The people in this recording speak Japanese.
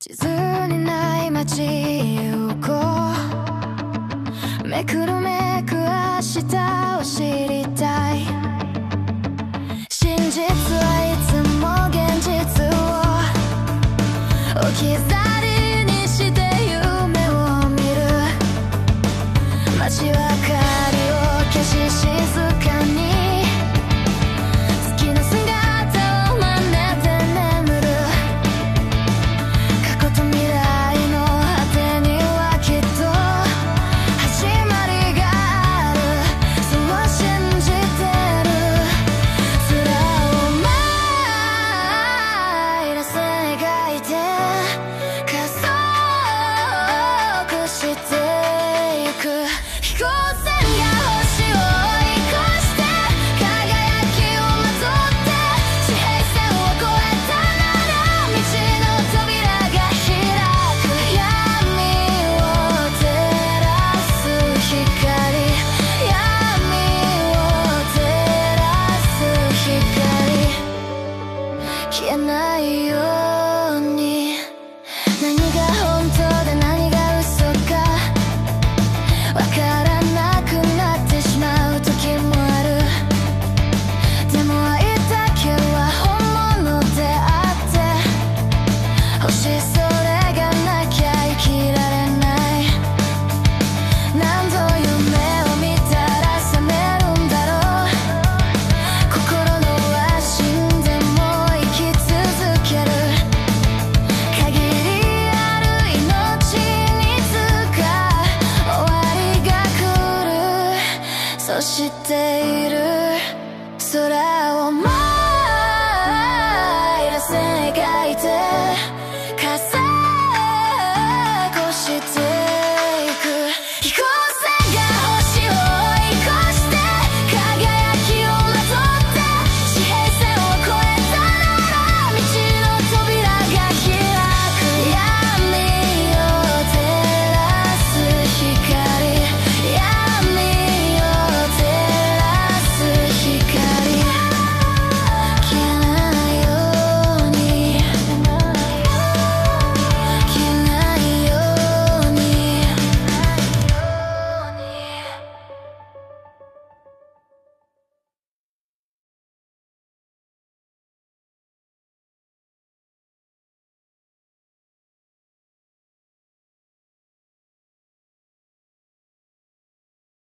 地図にない街行こう。めくるめく明日を知りたい。真実はいつも現実を置き去りにして夢を見る。街は明かりを消し静かに月の姿を真似て眠る。過去と未来の果てにはきっと始まりがある。そう信じてる。空をマイル線描いて加速していく。飛行船が星を追い越して輝きをまとって地平線を越えたなら道の扉が開く。闇を照らす光、闇を照らす光、消えないように。何が本当で何が嘘かわからなくなってしまう時もある。でも愛だけは本物であって欲しい。それがなきゃ生きられない。何度夢を見たら覚めるんだろう。心のは死んでも生き続ける。限りある命にいつか終わりが来る。そして